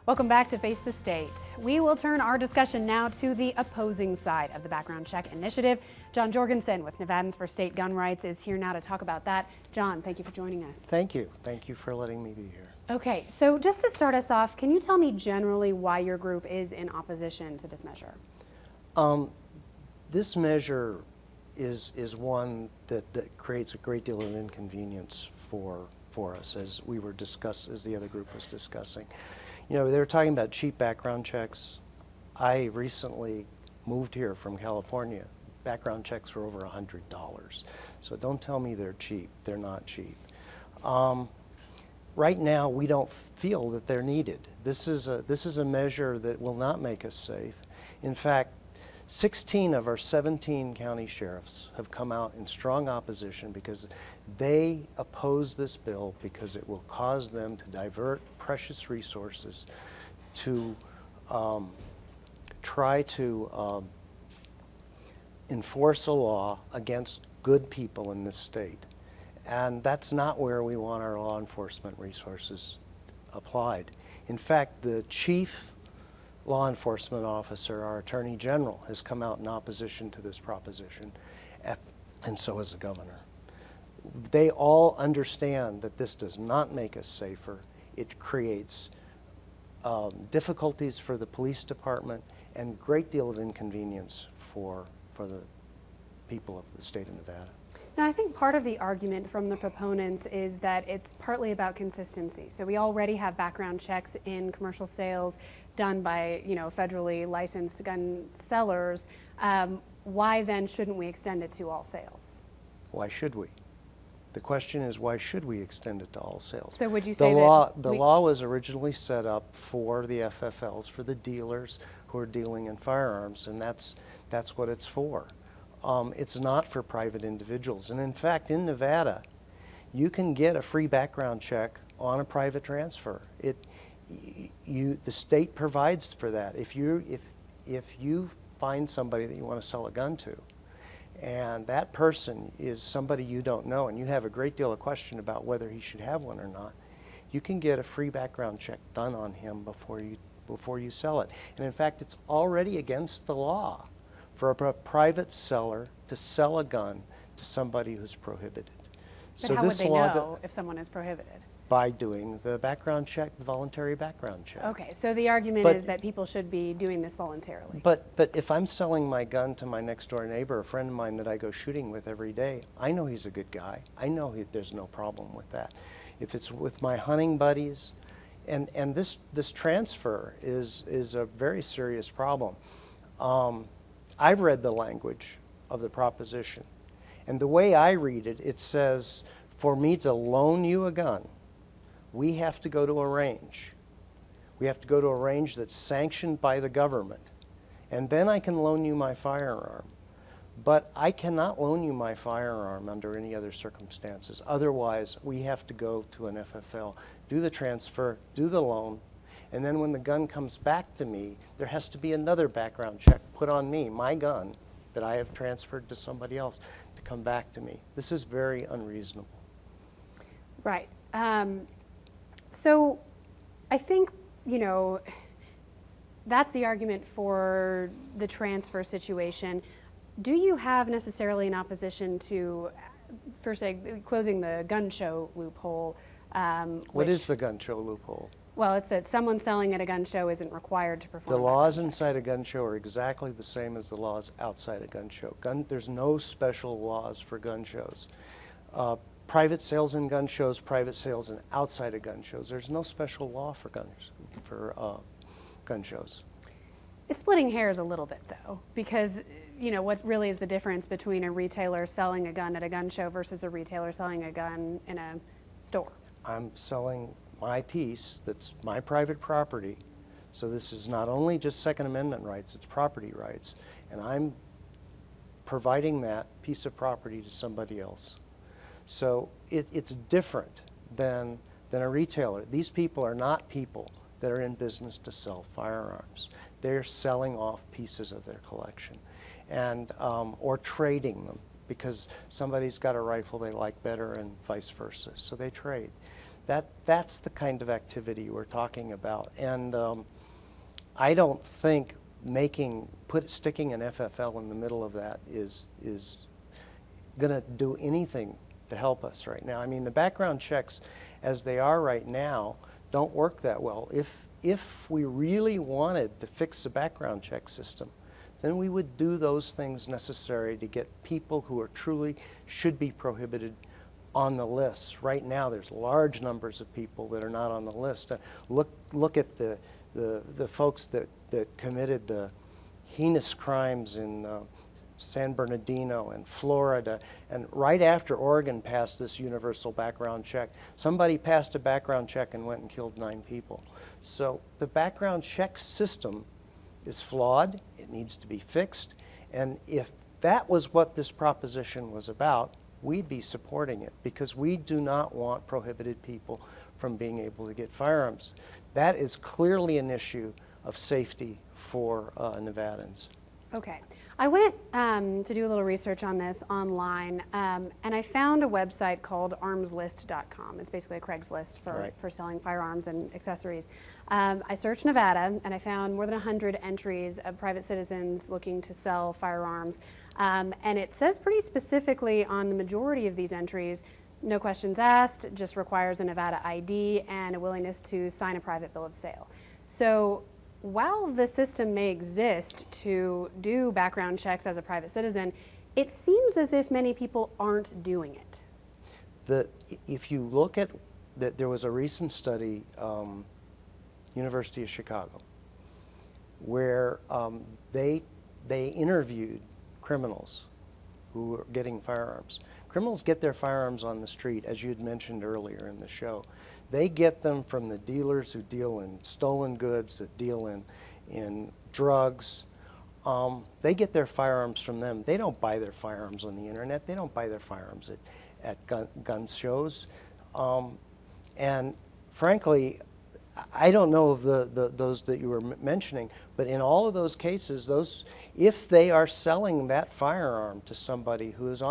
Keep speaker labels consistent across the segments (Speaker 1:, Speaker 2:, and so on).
Speaker 1: Welcome back to Face the State. We will turn our discussion now to the opposing side of the background check initiative. John Jorgensen with Nevadans for State Gun Rights is here now to talk about that. John, thank you for joining us.
Speaker 2: Thank you. Thank you for letting me be here.
Speaker 1: Okay, so just to start us off, can you tell me generally why your group is in opposition to this measure?
Speaker 2: This measure is one that creates a great deal of inconvenience for us, as the other group was discussing. You know, they were talking about cheap background checks. I recently moved here from California. Background checks were over $100. So don't tell me they're cheap. They're not cheap. Right now, we don't feel that they're needed. This is a measure that will not make us safe. In fact, 16 of our 17 county sheriffs have come out in strong opposition because they oppose this bill because it will cause them to divert precious resources to try to enforce a law against good people in this state. And that's not where we want our law enforcement resources applied. In fact, the chief law enforcement officer, our Attorney General, has come out in opposition to this proposition, and so has the governor. They all understand that this does not make us safer. It creates difficulties for the police department and a great deal of inconvenience for the people of the state of Nevada.
Speaker 1: Now, I think part of the argument from the proponents is that it's partly about consistency. So we already have background checks in commercial sales done by, federally licensed gun sellers. Why then shouldn't we extend it to all sales?
Speaker 2: Why should we? The question is, why should we extend it to all sales?
Speaker 1: So would you say
Speaker 2: the law was originally set up for the FFLs, for the dealers who are dealing in firearms, and that's what it's for. It's not for private individuals. And in fact, in Nevada, you can get a free background check on a private transfer. The state provides for that. If you find somebody that you want to sell a gun to, and that person is somebody you don't know, and you have a great deal of question about whether he should have one or not, you can get a free background check done on him before you sell it. And in fact, it's already against the law for a private seller to sell a gun to somebody who's prohibited.
Speaker 1: But how would they know if someone is prohibited?
Speaker 2: By doing the background check, the voluntary background check.
Speaker 1: Okay, so the argument is that people should be doing this voluntarily.
Speaker 2: But if I'm selling my gun to my next door neighbor, a friend of mine that I go shooting with every day, I know he's a good guy. I know there's no problem with that. If it's with my hunting buddies, and this transfer is a very serious problem. I've read the language of the proposition, and the way I read it, it says, for me to loan you a gun, we have to go to a range. We have to go to a range that's sanctioned by the government, and then I can loan you my firearm. But I cannot loan you my firearm under any other circumstances. Otherwise, we have to go to an FFL, do the transfer, do the loan, and then when the gun comes back to me, there has to be another background check put on me, my gun, that I have transferred to somebody else, to come back to me. This is very unreasonable.
Speaker 1: Right. So I think, that's the argument for the transfer situation. Do you have necessarily an opposition to, first, closing the gun show loophole?
Speaker 2: What is the gun show loophole?
Speaker 1: Well, it's that someone selling at a gun show isn't required to perform.
Speaker 2: The laws inside a gun show are exactly the same as the laws outside a gun show. There's no special laws for gun shows. Private sales in gun shows, private sales in outside of gun shows. There's no special law for gun shows.
Speaker 1: It's splitting hairs a little bit, though, because what really is the difference between a retailer selling a gun at a gun show versus a retailer selling a gun in a store?
Speaker 2: I'm selling my piece that's my private property. So this is not only just Second Amendment rights, it's property rights. And I'm providing that piece of property to somebody else. So it's different than a retailer. These people are not people that are in business to sell firearms. They're selling off pieces of their collection and or trading them because somebody's got a rifle they like better and vice versa. So they trade. That's the kind of activity we're talking about. And I don't think sticking an FFL in the middle of that is going to do anything to help us right now. I mean, the background checks as they are right now don't work that well. If we really wanted to fix the background check system, then we would do those things necessary to get people who are truly should be prohibited on the list. Right now, there's large numbers of people that are not on the list. Look at the folks that committed the heinous crimes in San Bernardino and Florida, and right after Oregon passed this universal background check, somebody passed a background check and went and killed 9 people. So the background check system is flawed. It needs to be fixed. And if that was what this proposition was about, we'd be supporting it, because we do not want prohibited people from being able to get firearms. That is clearly an issue of safety for Nevadans.
Speaker 1: Okay. I went to do a little research on this online, and I found a website called armslist.com. It's basically a Craigslist for selling firearms and accessories. I searched Nevada, and I found more than 100 entries of private citizens looking to sell firearms. And it says pretty specifically on the majority of these entries, no questions asked, just requires a Nevada ID and a willingness to sign a private bill of sale. So while the system may exist to do background checks as a private citizen, it seems as if many people aren't doing it.
Speaker 2: If you look at that, there was a recent study, University of Chicago, where they interviewed criminals who were getting firearms. Criminals get their firearms on the street, as you had mentioned earlier in the show. They get them from the dealers who deal in stolen goods, that deal in drugs. They get their firearms from them. They don't buy their firearms on the internet. They don't buy their firearms at gun shows. And frankly, I don't know of those that you were mentioning, but in all of those cases, if they are selling that firearm to somebody who is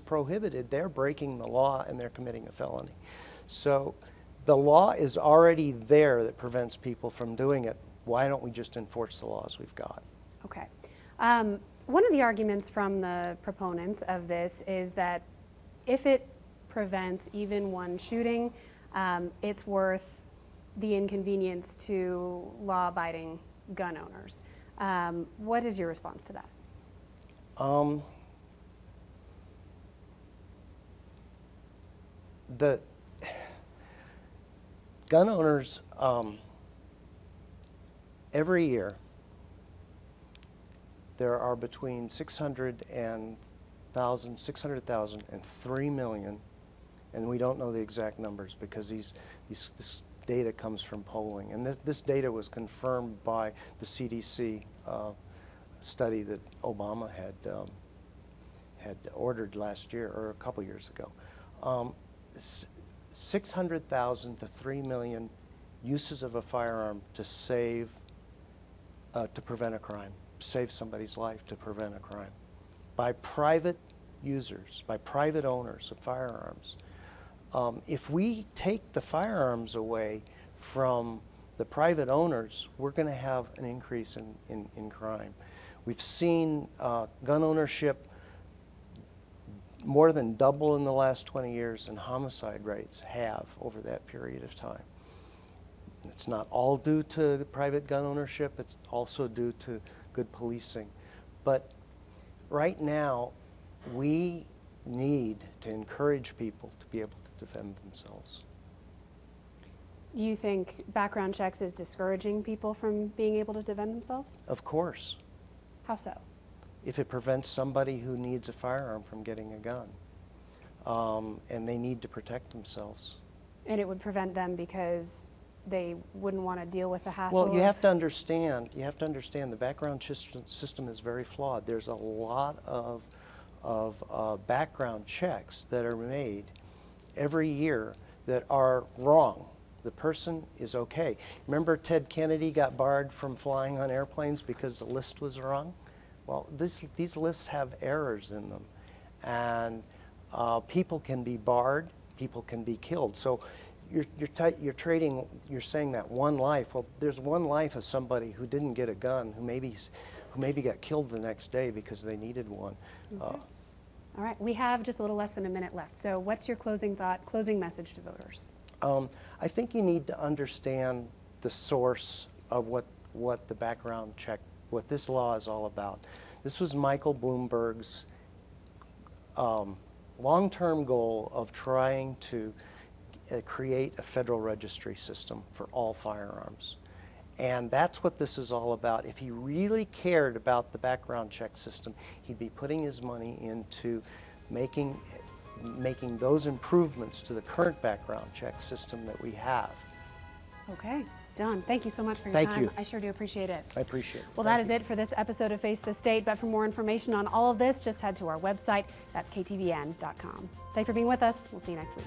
Speaker 2: prohibited, they're breaking the law and they're committing a felony. So the law is already there that prevents people from doing it. Why don't we just enforce the laws we've got?
Speaker 1: Okay. One of the arguments from the proponents of this is that if it prevents even one shooting, it's worth the inconvenience to law-abiding gun owners. What is your response to that?
Speaker 2: The gun owners, every year, there are between 600,000 and 3 million, and we don't know the exact numbers because this data comes from polling. And this data was confirmed by the CDC study that Obama had ordered last year, or a couple years ago. 600,000 to 3 million uses of a firearm to prevent a crime, save somebody's life, to prevent a crime, by private users, by private owners of firearms. If we take the firearms away from the private owners, we're going to have an increase in crime. We've seen gun ownership more than double in the last 20 years, and homicide rates have over that period of time. It's not all due to private gun ownership, it's also due to good policing. But right now, we need to encourage people to be able to defend themselves.
Speaker 1: Do you think background checks is discouraging people from being able to defend themselves?
Speaker 2: Of course.
Speaker 1: How so?
Speaker 2: If it prevents somebody who needs a firearm from getting a gun, and they need to protect themselves.
Speaker 1: And it would prevent them because they wouldn't want to deal with the hassle?
Speaker 2: Well, you have to understand the background system is very flawed. There's a lot of background checks that are made every year that are wrong. The person is okay. Remember Ted Kennedy got barred from flying on airplanes because the list was wrong? Well, these lists have errors in them, and people can be barred, people can be killed. So you're trading, you're saying that one life. Well, there's one life of somebody who didn't get a gun, who maybe got killed the next day because they needed one.
Speaker 1: Okay. All right, we have just a little less than a minute left. So what's your closing thought, closing message to voters?
Speaker 2: I think you need to understand the source of what the background check, what this law is all about. This was Michael Bloomberg's long-term goal of trying to create a federal registry system for all firearms. And that's what this is all about. If he really cared about the background check system, he'd be putting his money into making those improvements to the current background check system that we have.
Speaker 1: Okay, John, thank you so much for your
Speaker 2: Thank
Speaker 1: time.
Speaker 2: you.
Speaker 1: I sure do appreciate it.
Speaker 2: I appreciate it.
Speaker 1: Well, that is it for this episode of Face the State. But for more information on all of this, just head to our website. That's ktvn.com. Thanks for being with us. We'll see you next week.